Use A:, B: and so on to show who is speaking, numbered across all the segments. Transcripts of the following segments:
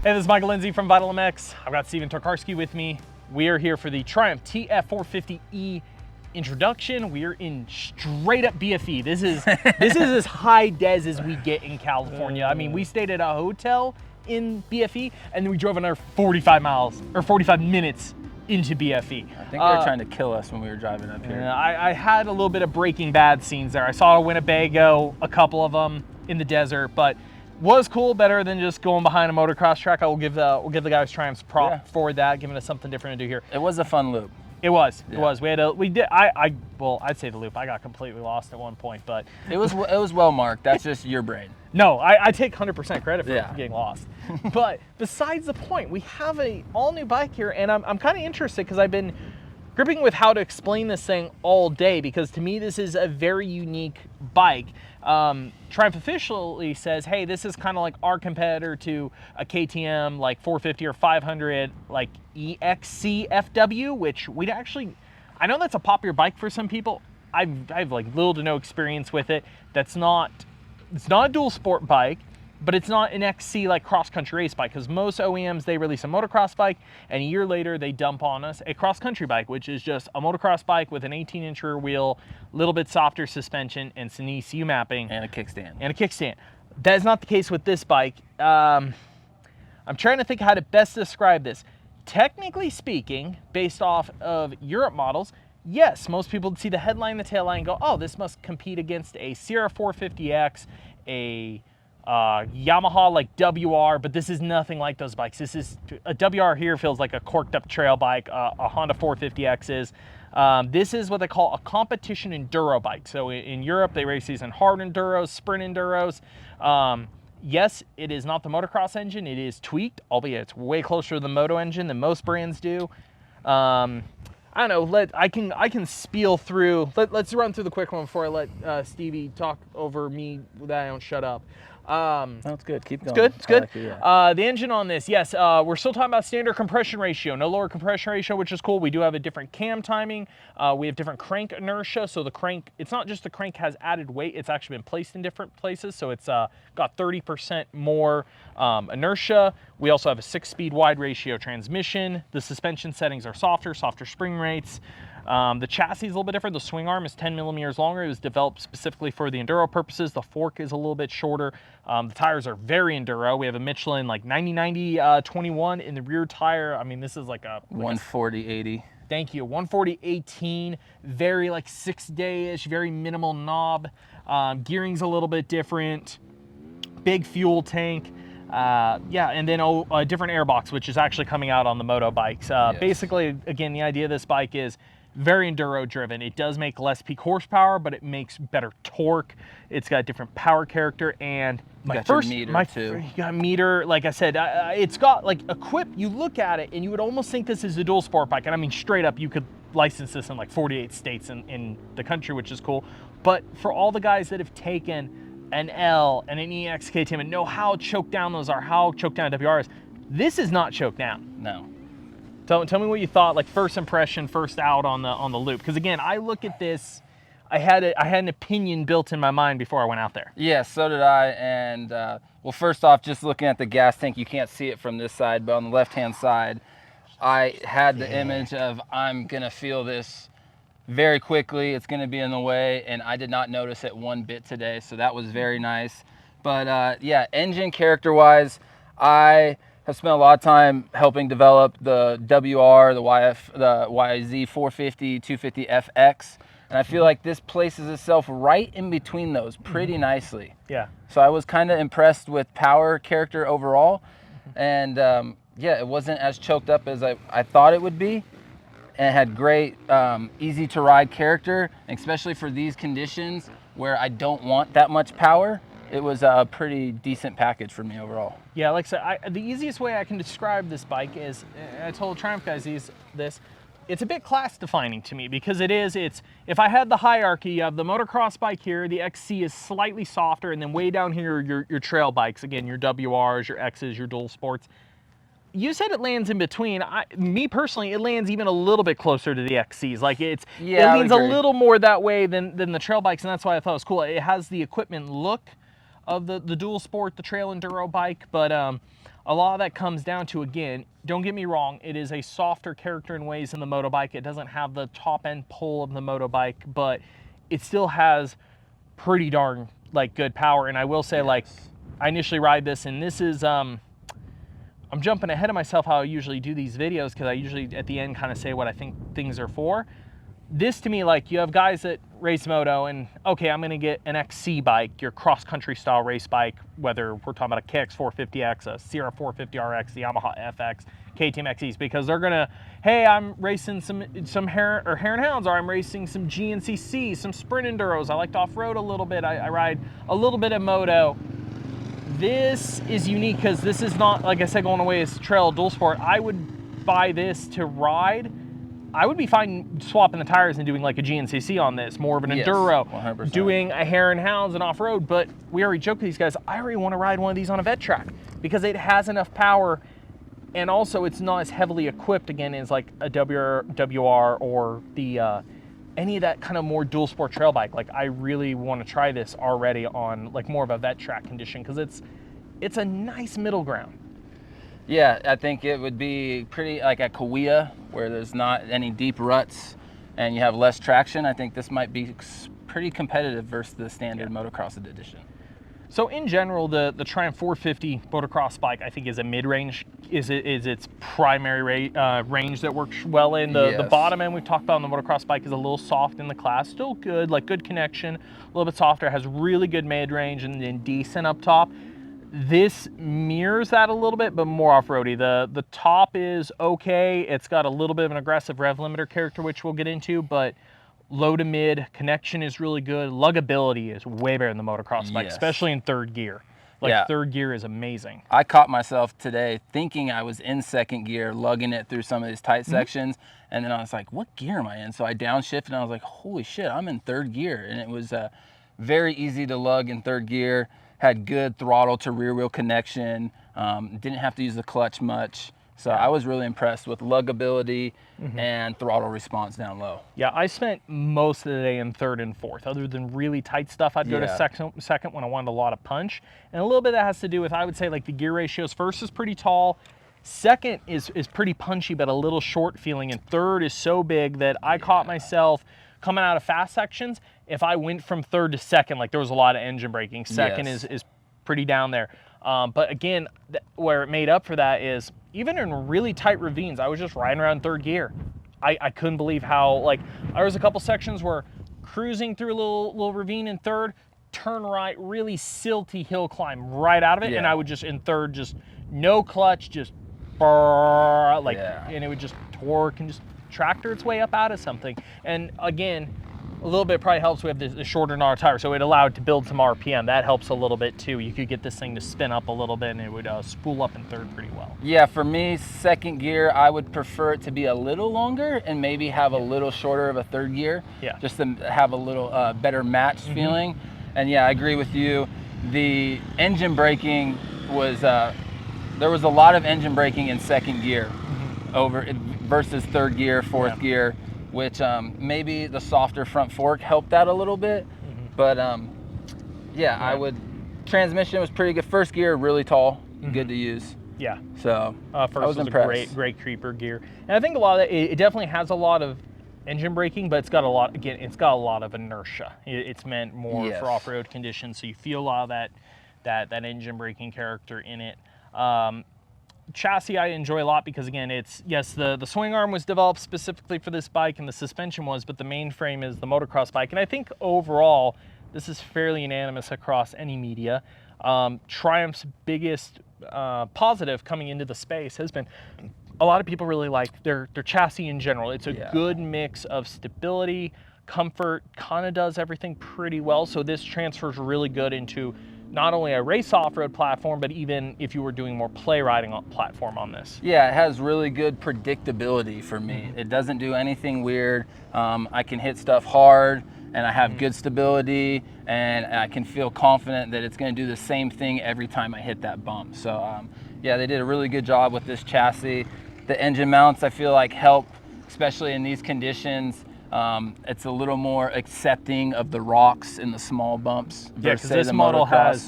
A: Hey, this is Michael Lindsay from Vital MX. I've got Steven Tokarski with me. We are here for the Triumph TF450E introduction. We are in straight up BFE. This is as high des as we get in California. I mean, we stayed at a hotel in BFE and then we drove another 45 miles or 45 minutes into BFE.
B: I think they were trying to kill us when we were driving up here.
A: I had a little bit of Breaking Bad scenes there. I saw a Winnebago, a couple of them in the desert, but was cool, better than just going behind a motocross track. I will give the guys Triumph's prop for that, giving us something different to do here.
B: It was a fun loop.
A: It was. I'd say the loop. I got completely lost at one point, but
B: it was well marked. That's just your brain.
A: No, I take 100% credit for getting lost. But besides the point, we have a all new bike here, and I'm kind of interested because I've been gripping with how to explain this thing all day, because to me this is a very unique bike. Triumph officially says, hey, this is kind of like our competitor to a KTM like 450 or 500 like EXC FW, which we'd actually, I know that's a popular bike for some people. I've like little to no experience with it. It's not a dual sport bike, but it's not an XC like cross-country race bike, because most OEMs, they release a motocross bike and a year later they dump on us a cross-country bike, which is just a motocross bike with an 18-inch rear wheel, a little bit softer suspension, and some ECU mapping.
B: And a kickstand.
A: And a kickstand. That is not the case with this bike. I'm trying to think how to best describe this. Technically speaking, based off of Europe models, yes, most people see the headline and the tail line and go, oh, this must compete against a Sierra 450X, a Yamaha like WR, but this is nothing like those bikes. This is a WR here feels like a corked up trail bike. A Honda 450X is. This is what they call a competition enduro bike. So in Europe, they race these in hard enduros, sprint enduros. Yes, it is not the motocross engine. It is tweaked, albeit it's way closer to the moto engine than most brands do. I don't know. I can spiel through. Let's run through the quick one before I let Stevie talk over me that I don't shut up.
B: That's good. Keep going.
A: It's good.
B: Like it,
A: The engine on this, yes, we're still talking about standard compression ratio, no lower compression ratio, which is cool. We do have a different cam timing. We have different crank inertia. So the crank, it's not just the crank has added weight, it's actually been placed in different places. So it's got 30% more inertia. We also have a 6-speed wide ratio transmission. The suspension settings are softer spring rates. The chassis is a little bit different. The swing arm is 10 millimeters longer. It was developed specifically for the enduro purposes. The fork is a little bit shorter. The tires are very enduro. We have a Michelin like 90-90-21 in the rear tire. I mean, this is like a
B: 140/80.
A: Thank you. 140/18. Very like 6-day-ish. Very minimal knob. Gearing's a little bit different. Big fuel tank. And then a different airbox, which is actually coming out on the moto bikes. Basically, again, the idea of this bike is very enduro driven. It does make less peak horsepower, but it makes better torque. It's got different power character, and
B: you got
A: meter. Like I said, it's got like you look at it and you would almost think this is a dual sport bike. And I mean, straight up, you could license this in like 48 states in the country, which is cool. But for all the guys that have taken an L and an EX KTM and know how choked down those are, how choked down a WR is, this is not choked down.
B: No.
A: Tell me what you thought, like first impression, first out on the loop. Because again, I look at this, I had an opinion built in my mind before I went out there.
B: Yeah, so did I. And well, first off, just looking at the gas tank, you can't see it from this side, but on the left-hand side, I had the image of I'm gonna feel this very quickly. It's gonna be in the way, and I did not notice it one bit today, so that was very nice. But yeah, engine character-wise, I have spent a lot of time helping develop the WR, the YZ 450, 250 FX, and I feel like this places itself right in between those pretty nicely.
A: Yeah.
B: So I was kind of impressed with power character overall, and yeah, it wasn't as choked up as I thought it would be, and it had great, easy to ride character, especially for these conditions where I don't want that much power. It was a pretty decent package for me overall.
A: Yeah, like I said, the easiest way I can describe this bike is, I told Triumph guys this, it's a bit class defining to me, because it's, if I had the hierarchy, you have the motocross bike here, the XC is slightly softer, and then way down here, your trail bikes, again, your WRs, your X's, your dual sports. You said it lands in between. Me personally, it lands even a little bit closer to the XCs. Like it leans a little more that way than the trail bikes, and that's why I thought it was cool. It has the equipment look of the dual sport, the trail enduro bike, but a lot of that comes down to, again, don't get me wrong, it is a softer character in ways than the motobike. It doesn't have the top end pull of the motobike, but it still has pretty darn like good power. And I will say, like, I initially ride this, and this is I'm jumping ahead of myself how I usually do these videos, because I usually at the end kind of say what I think things are for. This to me, like, you have guys that race moto and, okay, I'm gonna get an XC bike, your cross-country style race bike, whether we're talking about a KX 450X, a Sierra 450RX, the Yamaha FX, KTM XEs, because they're gonna, hey, I'm racing some Hare and Hounds, or I'm racing some GNCC, some Sprint Enduros, I like to off-road a little bit, I ride a little bit of moto. This is unique because this is not, like I said, going away as trail dual sport. I would buy this to ride. I would be fine swapping the tires and doing like a GNCC on this, more of an Enduro,
B: 100%.
A: doing a Hare and Hounds and off-road. But we already joked with these guys, I already want to ride one of these on a vet track because it has enough power, and also it's not as heavily equipped again as like a WR or the any of that kind of more dual sport trail bike. Like, I really want to try this already on like more of a vet track condition, because it's a nice middle ground.
B: Yeah, I think it would be pretty like a Kauai, where there's not any deep ruts and you have less traction. I think this might be pretty competitive versus the standard motocross edition.
A: So in general, the Triumph 450 motocross bike, I think, is a mid-range, is its primary range that works well in. The bottom end we've talked about on the motocross bike is a little soft in the class, still good, like good connection, a little bit softer, has really good mid-range and then decent up top. This mirrors that a little bit, but more off-roady. The top is okay. It's got a little bit of an aggressive rev limiter character, which we'll get into, but low to mid connection is really good. Luggability is way better than the motocross bike, especially in third gear. Like, third gear is amazing.
B: I caught myself today thinking I was in second gear, lugging it through some of these tight sections, and then I was like, what gear am I in? So I downshifted and I was like, holy shit, I'm in third gear. And it was very easy to lug in third gear, had good throttle to rear wheel connection, didn't have to use the clutch much. So I was really impressed with luggability and throttle response down low.
A: Yeah, I spent most of the day in third and fourth. Other than really tight stuff, I'd go to second when I wanted a lot of punch. And a little bit of that has to do with, I would say, like the gear ratios. First is pretty tall. Second is pretty punchy, but a little short feeling. And third is so big that I caught myself coming out of fast sections. If I went from third to second, like, there was a lot of engine braking. Second is pretty down there. But again, where it made up for that is, even in really tight ravines, I was just riding around third gear. I couldn't believe how, like, there was a couple sections where cruising through a little ravine in third, turn right, really silty hill climb right out of it, and I would just, in third, just no clutch, just like, and it would just torque and just tractor its way up out of something. And again, a little bit probably helps. We have the shorter gnar tire, so it allowed to build some RPM. That helps a little bit too. You could get this thing to spin up a little bit, and it would spool up in third pretty well.
B: Yeah, for me, second gear, I would prefer it to be a little longer and maybe have a little shorter of a third gear, just to have a little better match feeling. And yeah, I agree with you. The engine braking was, there was a lot of engine braking in second gear over versus third gear, fourth gear, which maybe the softer front fork helped that a little bit. But I would, transmission was pretty good. First gear, really tall, good to use.
A: Yeah.
B: So
A: first
B: I was impressed.
A: a great creeper gear. And I think a lot of it definitely has a lot of engine braking, but it's got a lot, again, it's got a lot of inertia. It's meant more for off-road conditions, so you feel a lot of that engine braking character in it. Chassis I enjoy a lot because, again, it's, the swing arm was developed specifically for this bike and the suspension was, but the main frame is the motocross bike. And I think overall this is fairly unanimous across any media. Triumph's biggest positive coming into the space has been a lot of people really like their chassis in general. It's a good mix of stability, comfort, kind of does everything pretty well. So this transfers really good into not only a race off-road platform, but even if you were doing more play riding platform on this.
B: Yeah, it has really good predictability for me. It doesn't do anything weird. I can hit stuff hard, and I have good stability, and I can feel confident that it's going to do the same thing every time I hit that bump. So yeah, they did a really good job with this chassis. The engine mounts, I feel like, help, especially in these conditions. It's a little more accepting of the rocks and the small bumps.
A: Yeah, because this model has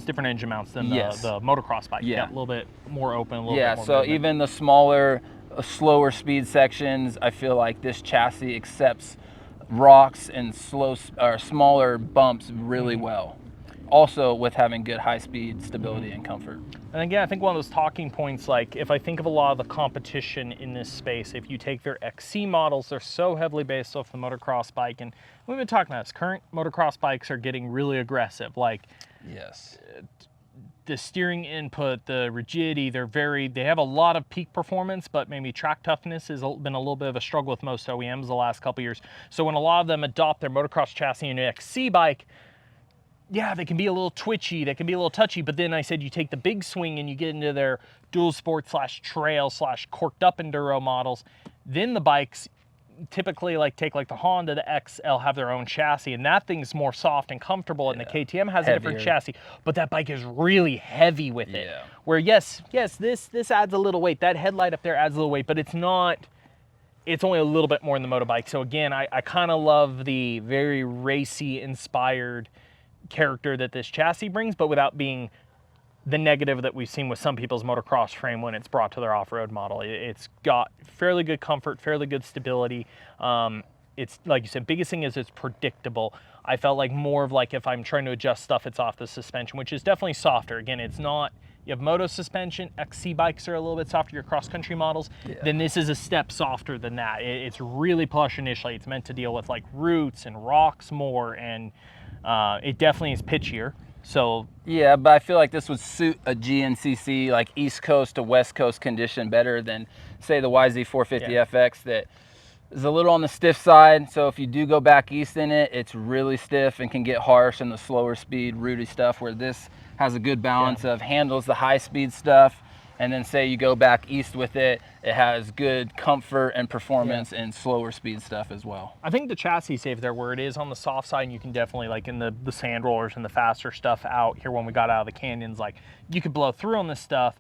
A: different engine mounts than the motocross bike.
B: Yeah,
A: a little bit more open, a little bit more
B: so
A: movement.
B: even the smaller, slower speed sections, I feel like this chassis accepts rocks and smaller bumps really well. Also with having good high speed stability and comfort.
A: And again, I think one of those talking points, like if I think of a lot of the competition in this space, if you take their XC models, they're so heavily based off the motocross bike. And we've been talking about this. Current motocross bikes are getting really aggressive. Like,
B: yes,
A: the steering input, the rigidity, they have a lot of peak performance, but maybe track toughness has been a little bit of a struggle with most OEMs the last couple of years. So when a lot of them adopt their motocross chassis into an XC bike, yeah, they can be a little twitchy, they can be a little touchy, but then I said you take the big swing and you get into their dual sport / trail / corked up enduro models, then the bikes typically take the Honda, the XL have their own chassis, and that thing's more soft and comfortable, and the KTM has a different chassis, but that bike is really heavy with it. Where yes, this adds a little weight. That headlight up there adds a little weight, but it's only a little bit more in the motorbike. So again, I kind of love the very racy inspired character that this chassis brings, but without being the negative that we've seen with some people's motocross frame when it's brought to their off-road model. It's got fairly good comfort, fairly good stability. It's like you said, biggest thing is it's predictable. I felt like more of if I'm trying to adjust stuff, it's off the suspension, which is definitely softer. Again, it's not, you have moto suspension, XC bikes are a little bit softer, your cross-country models, then this is a step softer than that. It's really plush initially. It's meant to deal with roots and rocks more, and it definitely is pitchier. So
B: yeah, but I feel like this would suit a GNCC East Coast to West Coast condition better than say the YZ450FX that is a little on the stiff side. So if you do go back east in it, it's really stiff and can get harsh in the slower speed, rooty stuff, where this has a good balance of handles the high speed stuff. And then say you go back east with it, it has good comfort and performance and slower speed stuff as well.
A: I think the chassis safe there where it is on the soft side, and you can definitely in the sand rollers and the faster stuff out here when we got out of the canyons, you could blow through on this stuff,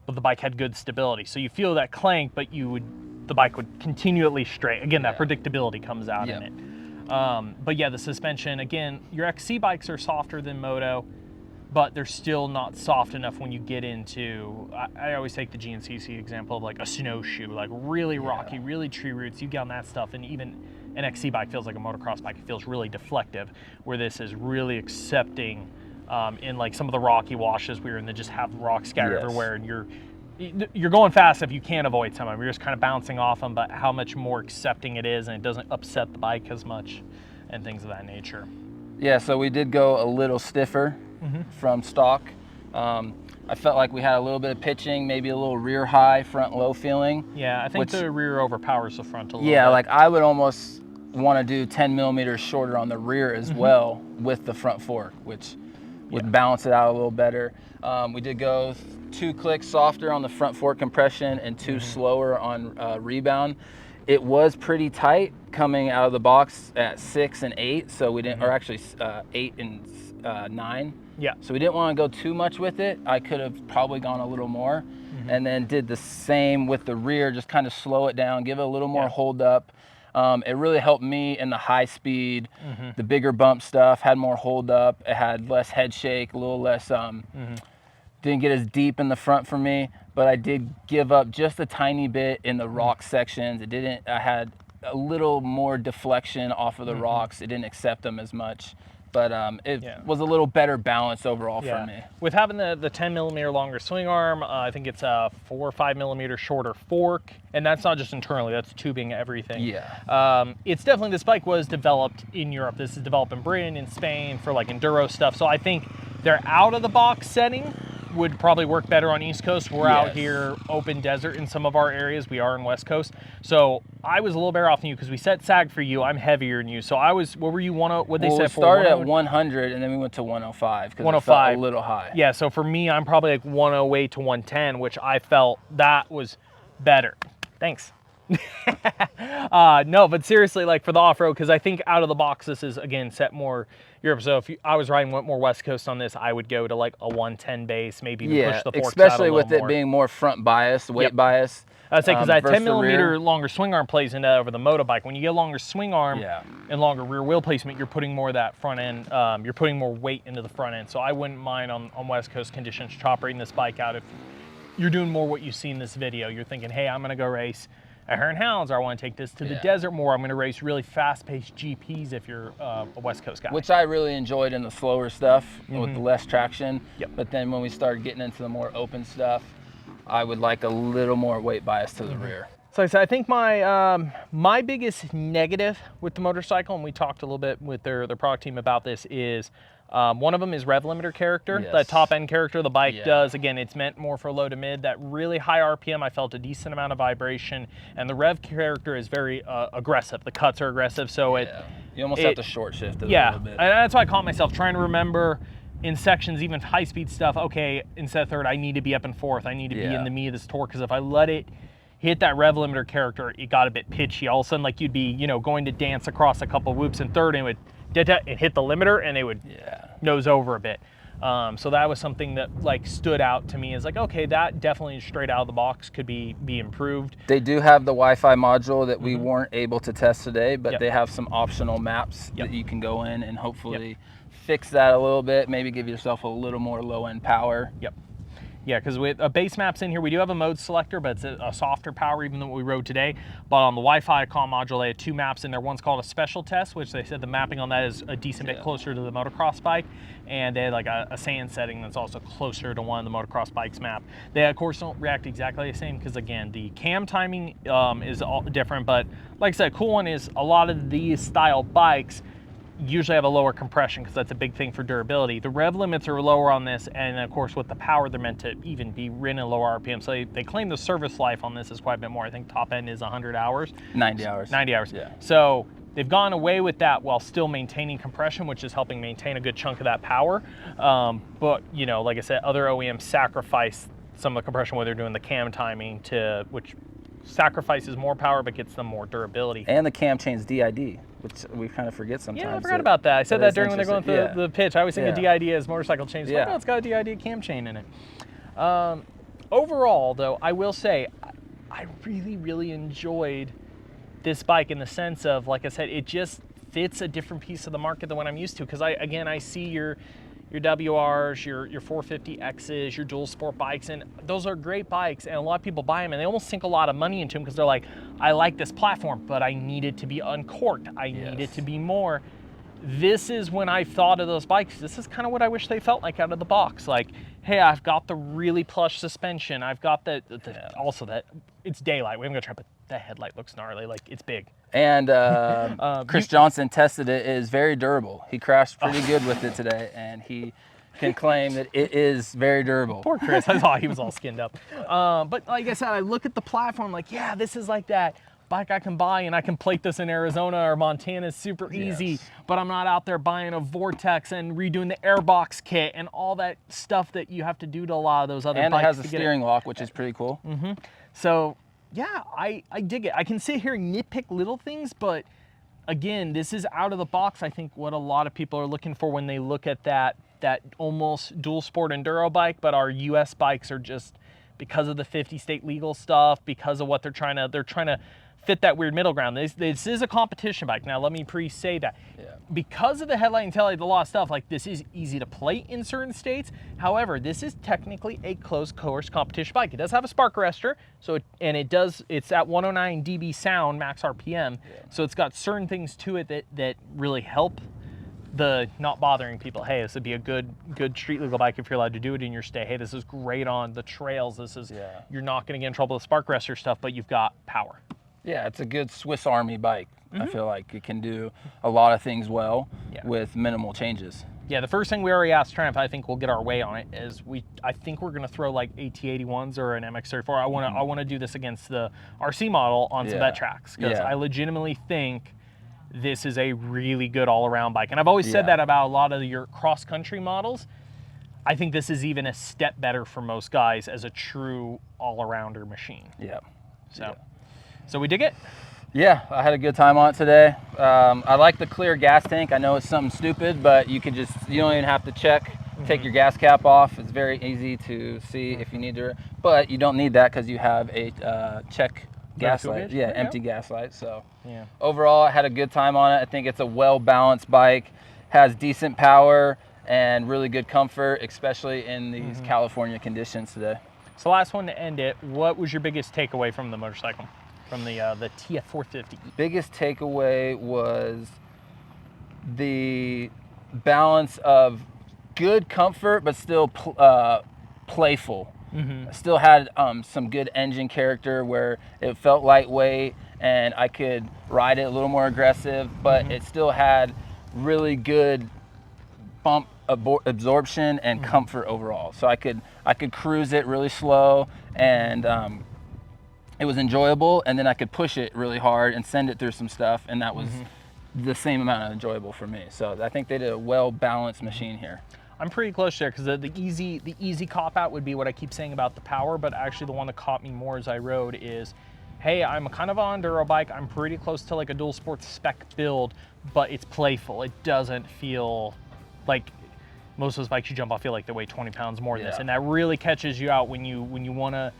A: but the bike had good stability. So you feel that clank, but the bike would continue at least straight. Again, that predictability comes out in it. But yeah, the suspension, again, your XC bikes are softer than moto, but they're still not soft enough when you get into, I always take the GNCC example of a snowshoe, really rocky, really tree roots. You get on that stuff, and even an XC bike feels like a motocross bike. It feels really deflective, where this is really accepting in some of the rocky washes we were in that just have rocks scattered everywhere, and you're going fast if you can't avoid some of them. You're just kind of bouncing off them, but how much more accepting it is, and it doesn't upset the bike as much, and things of that nature.
B: Yeah, so we did go a little stiffer from stock. I felt like we had a little bit of pitching, maybe a little rear high, front low feeling.
A: Yeah, I think the rear overpowers the front a little bit.
B: Yeah, I would almost want to do 10 millimeters shorter on the rear as well with the front fork, which would balance it out a little better. We did go 2 clicks softer on the front fork compression and 2 slower on rebound. It was pretty tight coming out of the box at 6 and 8, so we didn't, or actually 8 and 9.
A: Yeah.
B: So we didn't want to go too much with it. I could have probably gone a little more, and then did the same with the rear, just kind of slow it down, give it a little more hold up. It really helped me in the high speed, the bigger bump stuff, had more hold up. It had less head shake, a little less, didn't get as deep in the front for me, but I did give up just a tiny bit in the rock sections. I had a little more deflection off of the rocks. It didn't accept them as much, but it was a little better balance overall for me.
A: With having the 10 millimeter longer swing arm, I think it's a 4 or 5 millimeter shorter fork, and that's not just internally, that's tubing everything.
B: Yeah.
A: It's definitely, this bike was developed in Europe. This is developed in Britain, in Spain for enduro stuff. So I think their out of the box setting would probably work better on East Coast. We're out here open desert in some of our areas. We are in West Coast. So I was a little better off than you because we set sag for you. I'm heavier than you. So I was, what were you, what they set for?
B: We started at 100 and then we went to 105 because it felt a little high.
A: Yeah, so for me, I'm probably 108 to 110, which I felt that was better. Thanks. No, but seriously, like for the off-road, because I think out of the box, this is, again, set more Europe. So if I was riding more West Coast on this, I would go to like a 110 base, maybe even push the forks out
B: especially
A: a
B: with
A: little
B: it
A: more.
B: being more front bias, weight bias.
A: I'd say because that
B: versus
A: 10
B: the rear.
A: millimeter longer swing arm plays into over the motorbike. When you get longer swing arm and longer rear wheel placement, you're putting more of that front end, you're putting more weight into the front end. So I wouldn't mind on West Coast conditions chop rating this bike out if you're doing more what you see in this video. You're thinking, hey, I'm gonna go race at Hare and Hounds, or I want to take this to the desert more. I'm going to race really fast-paced GPs if you're a West Coast guy.
B: Which I really enjoyed in the slower stuff with the less traction. But then when we started getting into the more open stuff, I would like a little more weight bias to the rear.
A: So I think my my biggest negative with the motorcycle, and we talked a little bit with their product team about this, is one of them is rev limiter character. That top end character the bike does. Again, it's meant more for low to mid. That really high RPM, I felt a decent amount of vibration, and the rev character is very aggressive. The cuts are aggressive, so
B: you almost have to short shift it a little bit.
A: And that's why I caught myself trying to remember in sections, even high speed stuff. Okay, instead of third, I need to be up in fourth. I need to be in the meat of this torque, because if I let it hit that rev limiter character, it got a bit pitchy. All of a sudden, like you'd be, going to dance across a couple whoops in third, and it would hit the limiter, and they would nose over a bit. So that was something that like stood out to me as like, okay, that definitely straight out of the box could be improved.
B: They do have the Wi-Fi module that we weren't able to test today, but they have some optional maps that you can go in and hopefully fix that a little bit, maybe give yourself a little more low-end power.
A: Yeah, because with base maps in here, we do have a mode selector, but it's a softer power even than what we rode today. But on the Wi-Fi comm module, they had two maps in there. One's called a special test, which they said the mapping on that is a decent bit closer to the motocross bike. And they had like a sand setting that's also closer to one of the motocross bikes map. They, of course, don't react exactly the same because, again, the cam timing is all different. But like I said, cool one is a lot of these style bikes usually have a lower compression because that's a big thing for durability. The rev limits are lower on this, and of course with the power they're meant to even be ridden at lower RPM. So they claim the service life on this is quite a bit more. I think top end is 100 hours.
B: 90 hours.
A: 90 hours. Yeah. So they've gone away with that while still maintaining compression, which is helping maintain a good chunk of that power. But like I said, other OEMs sacrifice some of the compression when they're doing the cam timing which sacrifices more power but gets them more durability.
B: And the cam chain's DID, which we kind of forget sometimes.
A: Yeah, I forgot about that. I said that during when they're going through the pitch. I always think of DID as motorcycle chains. Like, oh, it's got a DID cam chain in it. Overall, though, I will say I really, really enjoyed this bike in the sense of, like I said, it just fits a different piece of the market than what I'm used to. Because I see your WRs, your 450Xs, your dual sport bikes, and those are great bikes, and a lot of people buy them, and they almost sink a lot of money into them because they're like, I like this platform, but I need it to be uncorked. I need it to be more. This is when I thought of those bikes. This is kind of what I wish they felt like out of the box. Like, hey, I've got the really plush suspension. I've got also that it's daylight. We haven't got to try, but that headlight looks gnarly. Like, it's big.
B: And Chris Johnson tested it. It is very durable. He crashed pretty good with it today, and he can claim that it is very durable.
A: Poor Chris. I thought he was all skinned up. But like I said, I look at the platform like, yeah, this is like that bike I can buy, and I can plate this in Arizona or Montana. It's super easy, but I'm not out there buying a Vortex and redoing the airbox kit and all that stuff that you have to do to a lot of those other bikes.
B: And it has a steering lock, which is pretty cool.
A: So yeah, I dig it. I can sit here and nitpick little things, but again, this is out of the box. I think what a lot of people are looking for when they look at that almost dual sport enduro bike, but our US bikes are just, because of the 50 state legal stuff, because of what they're trying to fit that weird middle ground. This is a competition bike. Now, let me pre-say that. Because of the headlight and taillight, the law stuff, like, this is easy to plate in certain states. However, this is technically a closed course competition bike. It does have a spark arrestor, it's at 109 dB sound, max RPM. So it's got certain things to it that really help the not bothering people. Hey, this would be a good street legal bike if you're allowed to do it in your state. Hey, this is great on the trails. This is, you're not going to get in trouble with spark arrestor stuff, but you've got power. Yeah,
B: it's a good Swiss Army bike. I feel like it can do a lot of things well with minimal changes.
A: Yeah, the first thing we already asked Triumph, I think we'll get our way on it, is I think we're going to throw like AT81s or an MX34. I want to do this against the RC model on some vet tracks, because I legitimately think this is a really good all-around bike. And I've always said that about a lot of your cross-country models. I think this is even a step better for most guys as a true all-arounder machine. So we dig it?
B: Yeah, I had a good time on it today. I like the clear gas tank. I know it's something stupid, but you don't even have to check. Take your gas cap off. It's very easy to see if you need to, but you don't need that because you have a check gas light. Yeah, empty gas light. So
A: yeah,
B: overall, I had a good time on it. I think it's a well-balanced bike, has decent power and really good comfort, especially in these California conditions today.
A: So last one to end it, what was your biggest takeaway from the motorcycle, from the TF450?
B: Biggest takeaway was the balance of good comfort, but still playful. Still had some good engine character where it felt lightweight and I could ride it a little more aggressive, but it still had really good bump absorption and comfort overall. So I could cruise it really slow, and it was enjoyable, and then I could push it really hard and send it through some stuff, and that was the same amount of enjoyable for me. So I think they did a well-balanced machine here.
A: I'm pretty close there, because the easy cop out would be what I keep saying about the power, but actually the one that caught me more as I rode is, hey, I'm kind of an enduro bike. I'm pretty close to like a dual sports spec build, but it's playful. It doesn't feel like most of those bikes you jump off feel like they weigh 20 pounds more than this, and that really catches you out when you want to.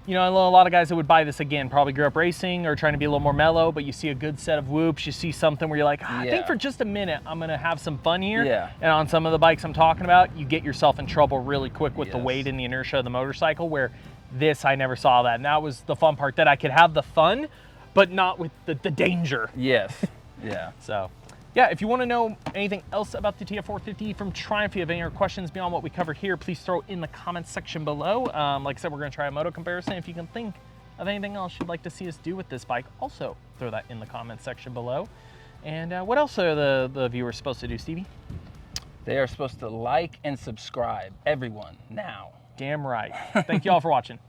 A: You know, I know a lot of guys that would buy this again probably grew up racing or trying to be a little more mellow, but you see a good set of whoops, you see something where you're like, I think for just a minute I'm gonna have some fun here. And on some of the bikes I'm talking about, you get yourself in trouble really quick with the weight and the inertia of the motorcycle, where this, I never saw that. And that was the fun part, that I could have the fun, but not with the danger.
B: Yes, yeah.
A: So, yeah, if you want to know anything else about the TF450 from Triumph, if you have any other questions beyond what we covered here, please throw it in the comments section below. Like I said, we're going to try a moto comparison. If you can think of anything else you'd like to see us do with this bike, also throw that in the comments section below. And what else are the viewers supposed to do, Stevie?
B: They are supposed to like and subscribe, everyone, now.
A: Damn right. Thank you all for watching.